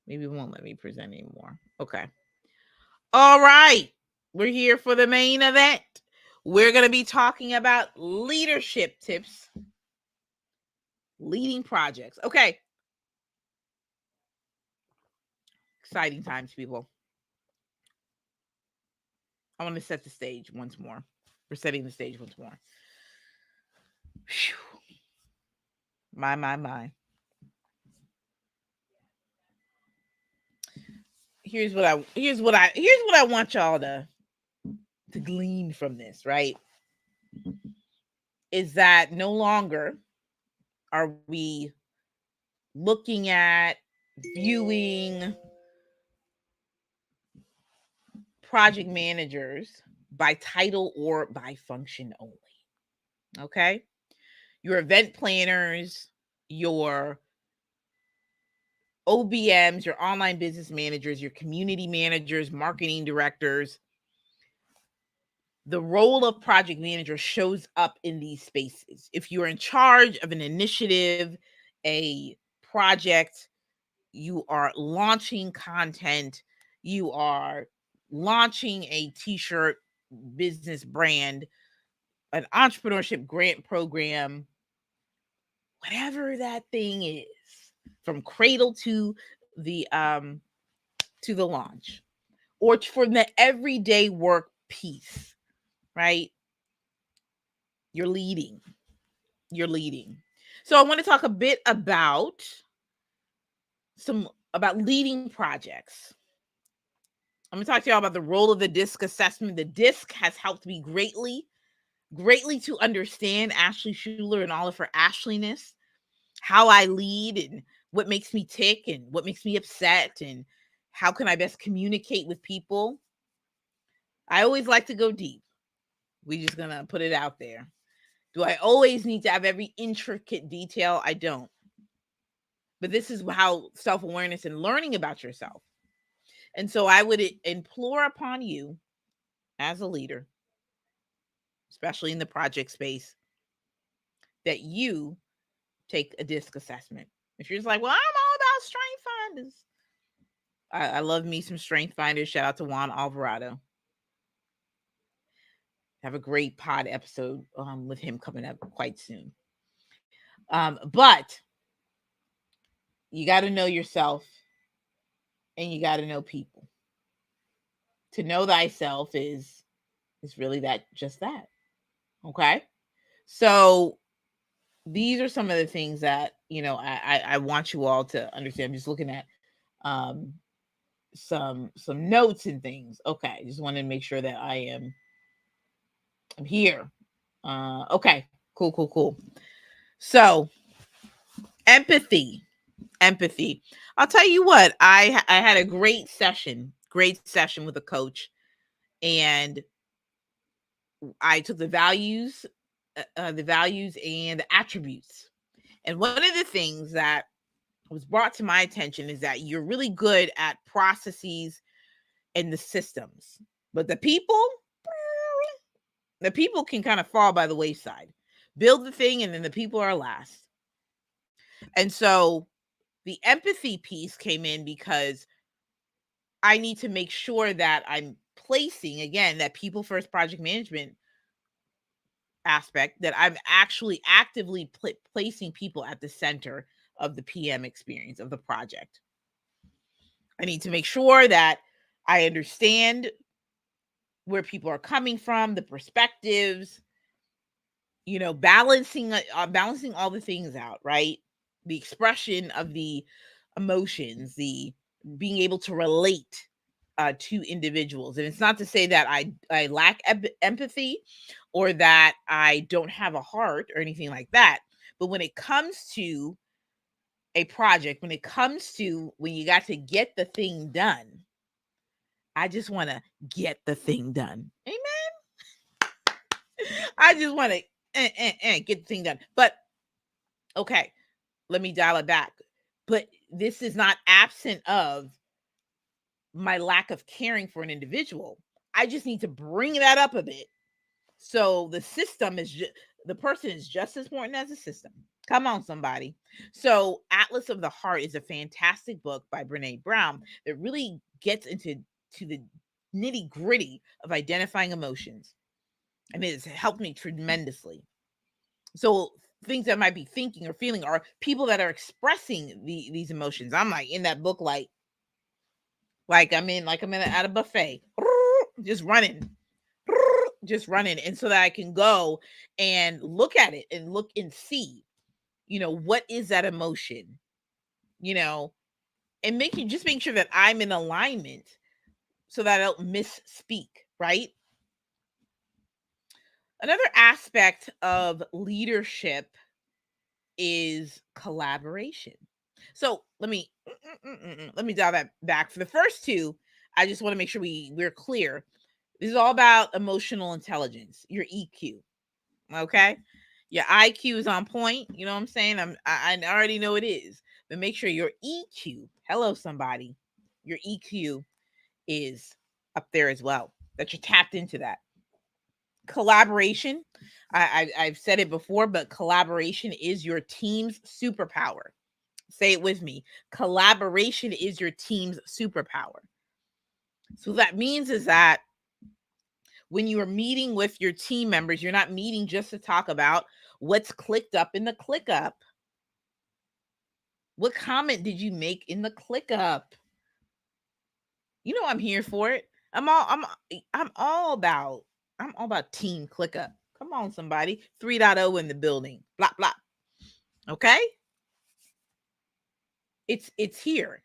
Maybe it won't let me present anymore. Okay. All right. We're here for the main event. We're going to be talking about leadership tips, leading projects. Okay. Exciting times, people. I want to set the stage once more. We're setting the stage once more. Whew. My. Here's what I want y'all to glean from this, right? Is that no longer are we looking at viewing project managers by title or by function only. Okay? Your event planners, your OBMs, your online business managers, your community managers, marketing directors. The role of project manager shows up in these spaces. If you're in charge of an initiative, a project, you are launching content, you are launching a t-shirt business brand, an entrepreneurship grant program, whatever that thing is, from cradle to the launch, or for the everyday work piece, right? You're leading. You're leading. So I want to talk a bit about leading projects. I'm going to talk to y'all about the role of the DISC assessment. The DISC has helped me greatly to understand Ashley Schuler and all of her Ashliness, how I lead and what makes me tick and what makes me upset and how can I best communicate with people. I always like to go deep. We just gonna put it out there. Do I always need to have every intricate detail? I don't. But this is how self-awareness and learning about yourself. And so I would implore upon you as a leader, especially in the project space, that you take a DISC assessment. If you're just like, well, I'm all about strength finders. I love me some strength finders. Shout out to Juan Alvarado. Have a great pod episode with him coming up quite soon. But you got to know yourself and you got to know people. To know thyself is really just that. Okay. So these are some of the things that, I want you all to understand. I'm just looking at some notes and things. Okay. Just wanted to make sure that I'm here. Okay. Cool. So empathy. I'll tell you what, I had a great session with a coach, and I took the values and the attributes. And one of the things that was brought to my attention is that you're really good at processes and the systems, but the people can kind of fall by the wayside. Build the thing and then the people are last. And so the empathy piece came in because I need to make sure that I'm placing, again, that people first project management aspect, that I'm actually actively placing people at the center of the PM experience of the project. I need to make sure that I understand where people are coming from, the perspectives, balancing all the things out, right? The expression of the emotions, the being able to relate to individuals. And it's not to say that I lack empathy or that I don't have a heart or anything like that. But when it comes to a project, when it comes to when you got to get the thing done, I just want to get the thing done. Amen. I just want to get the thing done. But okay, let me dial it back. But this is not absent of my lack of caring for an individual. I just need to bring that up a bit. So the system is the person is just as important as the system. Come on, somebody. So Atlas of the Heart is a fantastic book by Brene Brown that really gets into the nitty gritty of identifying emotions. And it has helped me tremendously. So things that I might be thinking or feeling are people that are expressing these emotions. I'm like in that book, like, like I'm at a buffet, just running, just running, and so that I can go and look at it and look and see, what is that emotion, you know, and make sure that I'm in alignment so that I don't misspeak, right? Another aspect of leadership is collaboration. So let me dial that back. For the first two, I just want to make sure we're clear. This is all about emotional intelligence, your EQ. Okay, your IQ is on point. You know what I'm saying? I already know it is, but make sure your EQ. Hello, somebody. Your EQ is up there as well. That you're tapped into that collaboration. I've said it before, but collaboration is your team's superpower. Say it with me. Collaboration is your team's superpower. So that means is that when you are meeting with your team members, you're not meeting just to talk about what's clicked up in the ClickUp. What comment did you make in the ClickUp? I'm here for it. I'm all about team ClickUp. Come on, somebody. 3.0 in the building. Blah blah. Okay? It's here,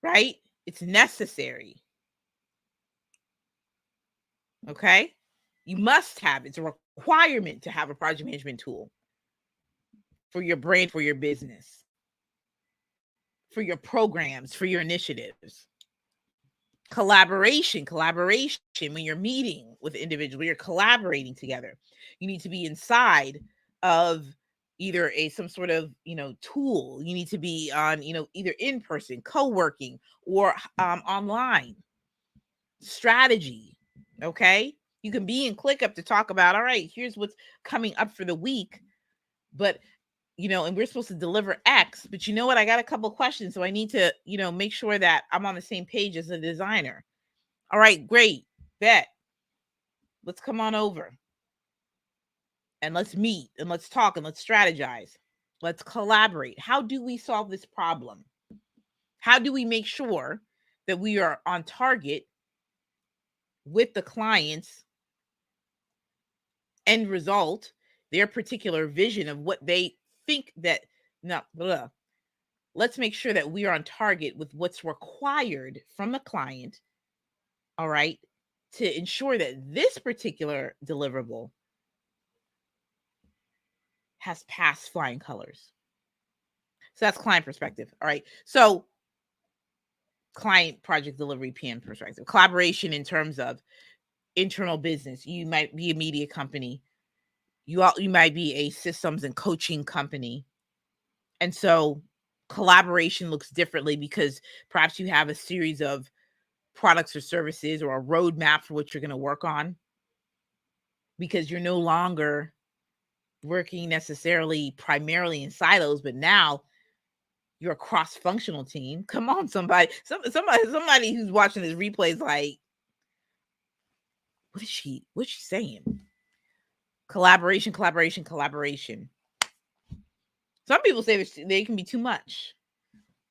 right? It's necessary. Okay? You must have it's a requirement to have a project management tool for your brand, for your business, for your programs, for your initiatives. Collaboration when you're meeting with individuals, you're collaborating together. You need to be inside of either some sort of tool. You need to be on either in person co-working or online strategy. Okay, you can be in ClickUp to talk about, all right, here's what's coming up for the week, but and we're supposed to deliver X, but you know what, I got a couple questions, so I need to make sure that I'm on the same page as the designer. All right, great, bet, let's come on over and let's meet and let's talk and let's strategize, let's collaborate. How do we solve this problem? How do we make sure that we are on target with the client's end result, their particular vision of what they think that, no, blah. Let's make sure that we are on target with what's required from the client, all right, to ensure that this particular deliverable has passed flying colors. So that's client perspective. All right. So client project delivery PM perspective, collaboration in terms of internal business. You might be a media company. You might be a systems and coaching company. And so collaboration looks differently because perhaps you have a series of products or services or a roadmap for what you're going to work on, because you're no longer working necessarily primarily in silos, but now you're a cross-functional team. Come on, somebody who's watching this replay is like, what's she saying? Collaboration. Some people say they can be too much.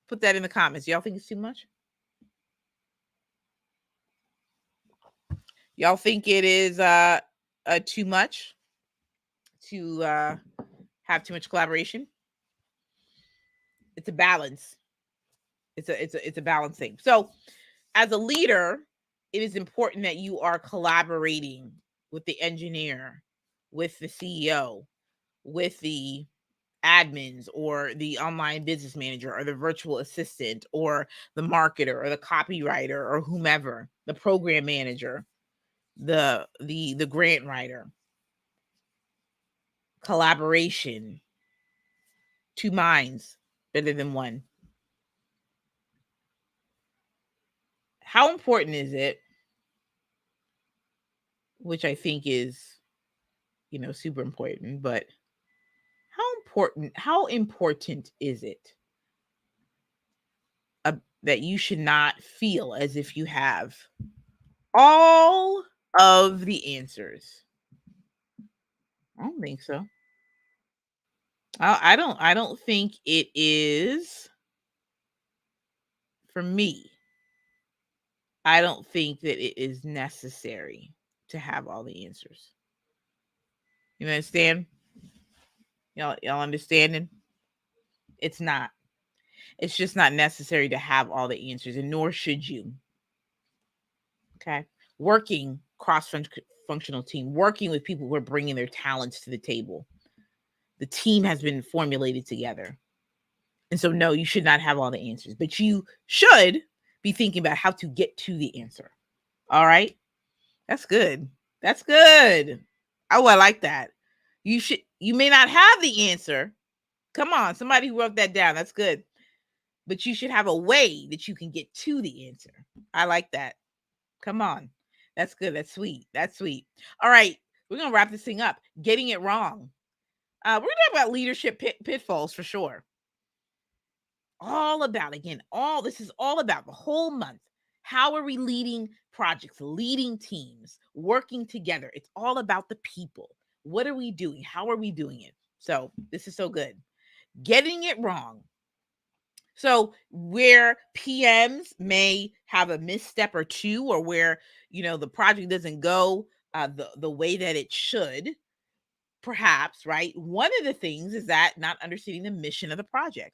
Put that in the comments. Y'all think it's too much? Y'all think it is too much to have too much collaboration? It's a balance. It's a balance thing. So as a leader, it is important that you are collaborating with the engineer, with the CEO, with the admins or the online business manager or the virtual assistant or the marketer or the copywriter or whomever, the program manager, the grant writer. Collaboration. Two minds better than one. How important is it, which I think is super important, but how important is it that you should not feel as if you have all of the answers? I don't think so. I don't think it is for me. I don't think that it is necessary to have all the answers. You understand? Y'all understanding? It's not. It's just not necessary to have all the answers, and nor should you. Okay. Working cross-functional team, working with people who are bringing their talents to the table. The team has been formulated together. And so, no, you should not have all the answers, but you should be thinking about how to get to the answer. All right. That's good. That's good. Oh, I like that. You may not have the answer. Come on, somebody who wrote that down. That's good. But you should have a way that you can get to the answer. I like that. Come on. That's good. That's sweet. That's sweet. All right. We're going to wrap this thing up. Getting it wrong. We're going to talk about leadership pitfalls for sure. All about, again, this is all about the whole month. How are we leading projects, leading teams, working together? It's all about the people. What are we doing? How are we doing it? So this is so good. Getting it wrong. So where PMs may have a misstep or two, or where, the project doesn't go the way that it should, perhaps, right? One of the things is that not understanding the mission of the project.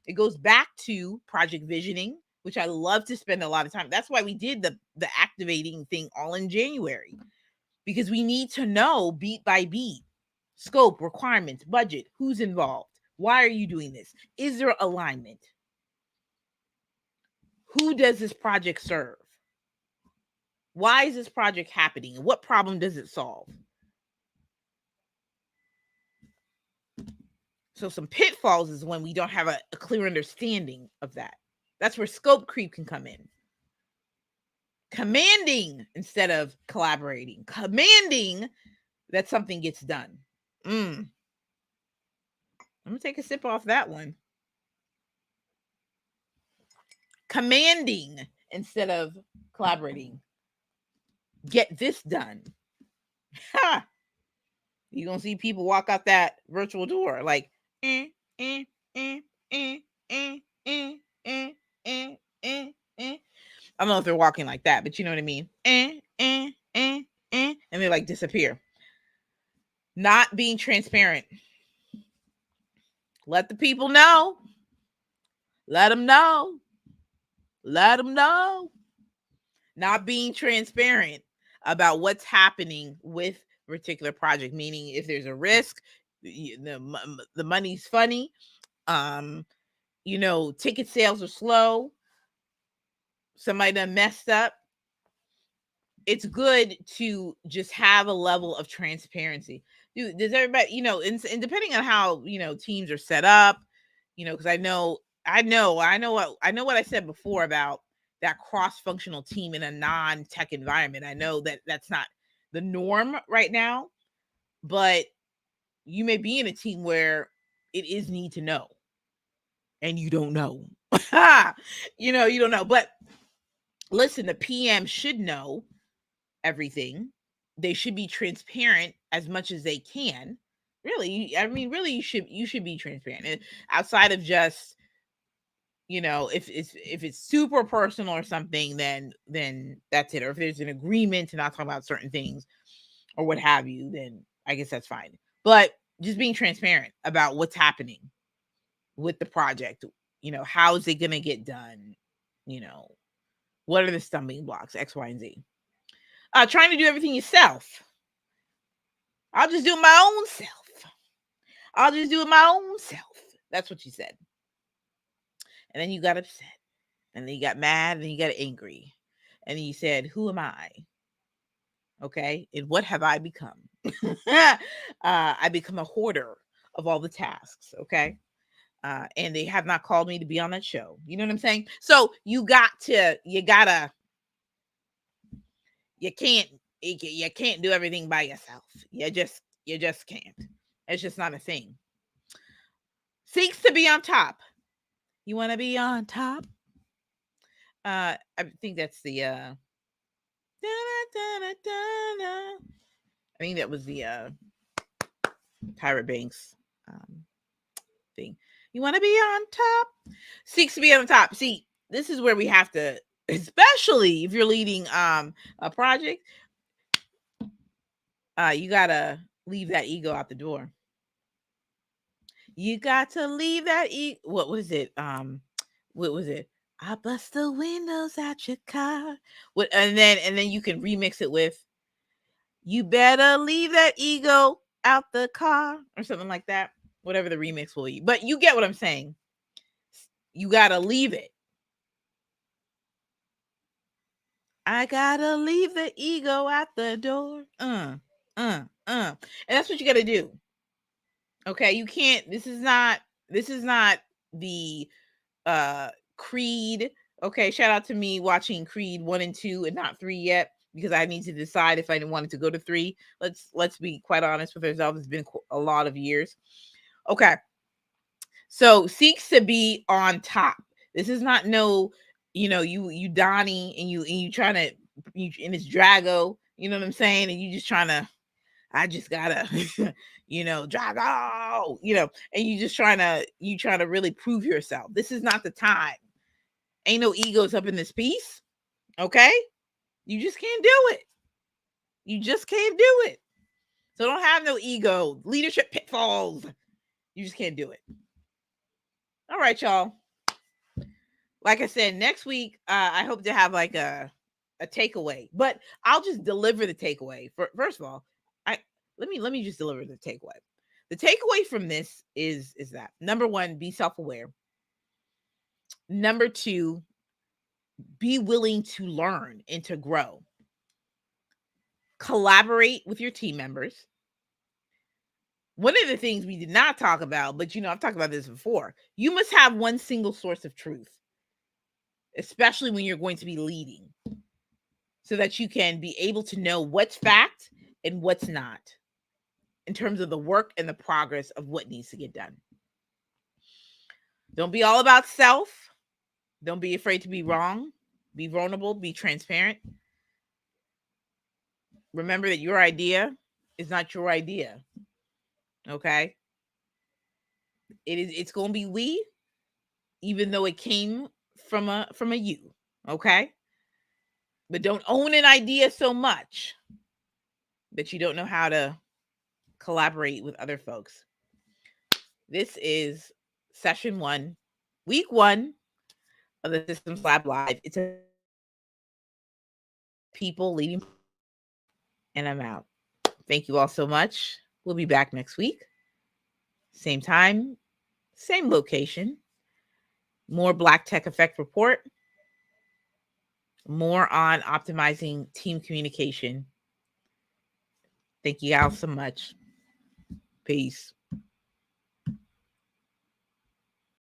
It goes back to project visioning, which I love to spend a lot of time. That's why we did the activating thing all in January, because we need to know beat by beat, scope, requirements, budget, who's involved, why are you doing this, is there alignment, who does this project serve, why is this project happening, and what problem does it solve? So some pitfalls is when we don't have a clear understanding of that. That's where scope creep can come in. Commanding instead of collaborating. Commanding that something gets done. I'm going to take a sip off that one. Commanding instead of collaborating. Get this done. Ha! You're going to see people walk out that virtual door like, I don't know if they're walking like that, but you know what I mean? And they like disappear. Not being transparent. Let the people know. Let them know. Let them know. Not being transparent about what's happening with a particular project, meaning if there's a risk, the money's funny, ticket sales are slow, somebody done messed up. It's good to just have a level of transparency. Dude, does everybody, and depending on how, teams are set up, because I know what I said before about that cross-functional team in a non-tech environment. I know that that's not the norm right now, but you may be in a team where it is need to know and you don't know. You don't know. But listen, the PM should know everything. They should be transparent as much as they can. Really, really, you should be transparent. And outside of just, if it's super personal or something, then that's it. Or if there's an agreement to not talk about certain things or what have you, then I guess that's fine. But just being transparent about what's happening with the project, how is it going to get done? What are the stumbling blocks, X, Y, and Z? Trying to do everything yourself. I'll just do it my own self. I'll just do it my own self. That's what you said. And then you got upset. And then you got mad. And then you got angry. And then you said, who am I? Okay. And what have I become? I become a hoarder of all the tasks. Okay. And they have not called me to be on that show. You know what I'm saying? So you can't do everything by yourself. You just can't. It's just not a thing. Seeks to be on top. You want to be on top? I think that's the I think that was the Tyra Banks thing. You want to be on top? Seeks to be on top. See, this is where we have to especially if you're leading a project, you gotta leave that ego out the door. You got to leave that what was it? What was it? I bust the windows out your car. What and then you can remix it with you better leave that ego out the car or something like that. Whatever the remix will be. But you get what I'm saying. You gotta leave it. I gotta leave the ego at the door. And that's what you gotta do. Okay, you can't. This is not the Creed. Okay, shout out to me watching Creed 1 and 2 and not 3 yet because I need to decide if I wanted to go to 3. Let's be quite honest with ourselves. It's been a lot of years. Okay. So seeks to be on top. This is not you Donnie and you trying to and it's Drago, you know what I'm saying? And you just trying to I just gotta, Drago, and you trying to really prove yourself. This is not the time. Ain't no egos up in this piece. Okay. You just can't do it. You just can't do it. So don't have no ego. Leadership pitfalls. You just can't do it. All right, y'all. Like I said, next week, I hope to have like a takeaway, but I'll just deliver the takeaway. First of all, let me just deliver the takeaway. The takeaway from this is that number 1, be self-aware. Number 2, be willing to learn and to grow. Collaborate with your team members. One of the things we did not talk about, but I've talked about this before, you must have one single source of truth, especially when you're going to be leading, so that you can be able to know what's fact and what's not in terms of the work and the progress of what needs to get done. Don't be all about self. Don't be afraid to be wrong. Be vulnerable. Be transparent. Remember that your idea is not your idea. Okay? It's going to be we, even though it came from a you. Okay? But don't own an idea so much that you don't know how to collaborate with other folks. This is session 1, week 1 of the Systems Lab Live. It's a people leading, and I'm out. Thank you all so much. We'll be back next week. Same time, same location. More Black Tech Effect report. More on optimizing team communication. Thank you all so much. Peace.